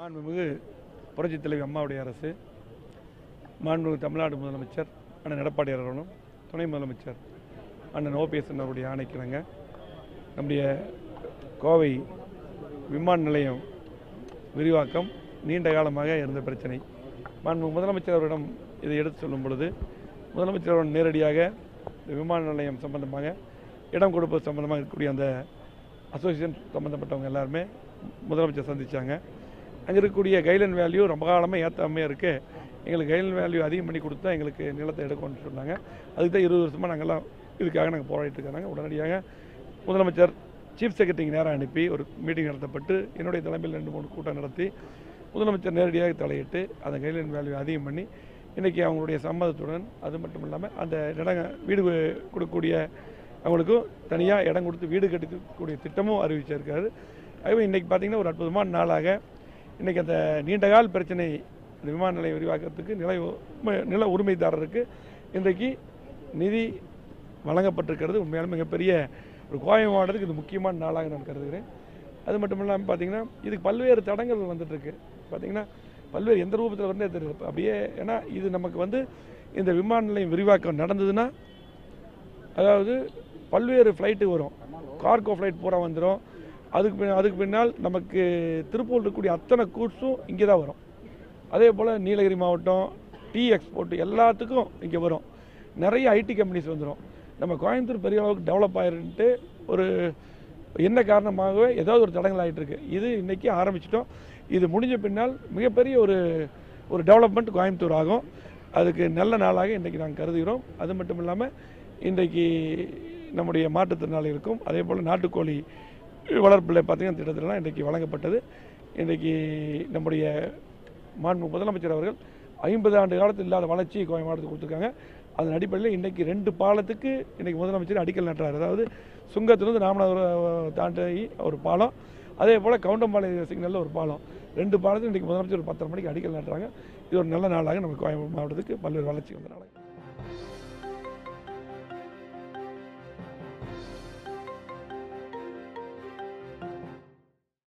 மாண்புமிகு புரட்சித் தலைவி அம்மாவுடைய அரசு, மாண்புமிகு தமிழ்நாடு முதலமைச்சர் அண்ணன் எடப்பாடியார் அவர்களும், துணை முதலமைச்சர் அண்ணன் ஓபிஎஸ் அவருடைய ஆணைக்கிணங்க நம்முடைய கோவை விமான நிலையம் விரிவாக்கம் நீண்ட காலமாக இருந்த பிரச்சனை. மாண்புமிகு முதலமைச்சர் அவரிடம் இதை எடுத்து சொல்லும் பொழுது, முதலமைச்சர் அவர்கள் நேரடியாக இந்த விமான நிலையம் சம்பந்தமாக இடம் கொடுப்பது சம்பந்தமாக இருக்கக்கூடிய அந்த அசோசியேஷன் சம்மந்தப்பட்டவங்க எல்லாருமே முதலமைச்சர் சந்தித்தாங்க. அங்கே இருக்கக்கூடிய கைட்லைன் வேல்யூ ரொம்ப காலமாக ஏற்றாமையாக இருக்குது, எங்களுக்கு கைட்லைன் வேல்யூ அதிகம் பண்ணி கொடுத்தா எங்களுக்கு நிலத்தை எடுக்கணும்னு சொன்னாங்க. அதுக்கு தான் 20 வருஷமாக நாங்கள்லாம் இதுக்காக நாங்கள் போராடிட்டு இருக்கிறாங்க. உடனடியாக முதலமைச்சர் சீஃப் செக்ரட்டரிக்கு நேரம் அனுப்பி ஒரு மீட்டிங் நடத்தப்பட்டு என்னுடைய தலைமையில் 2-3 கூட்டம் நடத்தி முதலமைச்சர் நேரடியாக தலையிட்டு அந்த கைட்லைன் வேல்யூ அதிகம் பண்ணி இன்றைக்கி அவங்களுடைய சம்மதத்துடன், அது மட்டும் இல்லாமல் அந்த வீடு கொடுக்கக்கூடிய அவங்களுக்கும் தனியாக இடம் கொடுத்து வீடு கட்டக்கூடிய திட்டமும் அறிவிச்சிருக்காரு. ஆகவே இன்றைக்கி பார்த்திங்கன்னா ஒரு அற்புதமான நாளாக இன்றைக்கி அந்த நீண்டகால பிரச்சனை இந்த விமான நிலையம் விரிவாக்கத்துக்கு நில உரிமைதாரருக்கு இன்றைக்கு நிதி வழங்கப்பட்டிருக்கிறது. உண்மையாலும் மிகப்பெரிய ஒரு கோவை மாவட்டத்துக்கு இது முக்கியமான நாளாக நான் கருதுகிறேன். அது மட்டும் இல்லாமல் பார்த்திங்கன்னா இதுக்கு பல்வேறு தடங்கள் வந்துட்டுருக்கு. பார்த்திங்கன்னா பல்வேறு எந்த ரூபத்தில் வந்து தெரியுது அப்படியே. ஏன்னா இது நமக்கு இந்த விமான நிலையம் விரிவாக்கம் நடந்ததுன்னா, அதாவது பல்வேறு ஃப்ளைட்டு வரும், கார்கோ ஃப்ளைட் பூரா வந்துடும். அதுக்கு பின்னால் நமக்கு திருப்பூர் இருக்கக்கூடிய அத்தனை கூட்ஸும் இங்கே தான் வரும். அதே போல் நீலகிரி மாவட்டம் டீ எக்ஸ்போர்ட் எல்லாத்துக்கும் இங்கே வரும். நிறைய ஐடி கம்பெனிஸ் வந்துடும். நம்ம கோயம்புத்தூர் பெரிய அளவுக்கு டெவலப் ஆகிருந்துட்டு ஒரு என்ன காரணமாகவே ஏதாவது ஒரு தடங்கள் ஆகிட்டு இருக்கு. இது இன்றைக்கி ஆரம்பிச்சிட்டோம். இது முடிஞ்ச பின்னால் மிகப்பெரிய ஒரு டெவலப்மெண்ட் கோயம்புத்தூர் ஆகும். அதுக்கு நல்ல நாளாக இன்றைக்கி நாங்கள் கருதுகிறோம். அது மட்டும் இல்லாமல் இன்றைக்கி நம்முடைய மாற்றுத்திறனாளிகளுக்கும் அதே போல் நாட்டுக்கோழி வளர்ப்பில் பார்த்திங்கன்னா திட்டத்திலாம் இன்றைக்கி வழங்கப்பட்டது. இன்றைக்கி நம்முடைய மாண்புமிகு முதலமைச்சர் அவர்கள் 50 ஆண்டு காலத்தில் இல்லாத வளர்ச்சி கோவை மாவட்டத்துக்கு கொடுத்துருக்காங்க. அதன் அடிப்படையில் இன்றைக்கி 2 பாலத்துக்கு இன்றைக்கி முதலமைச்சர் அடிக்கல் நட்டுறாரு. அதாவது சுங்கத்திலிருந்து ராமநாதபுரம் தாண்டி ஒரு பாலம், அதே போல் கவுண்டம்பாளையம் சிக்னலில் ஒரு பாலம், 2 பாலத்துக்கு இன்றைக்கி முதலமைச்சர் ஒரு 10:30 மணிக்கு அடிக்கல் நட்டுறாங்க. இது ஒரு நல்ல நாளாக நம்ம கோவை மாவட்டத்துக்கு பல்வேறு வளர்ச்சி வந்த நாளாக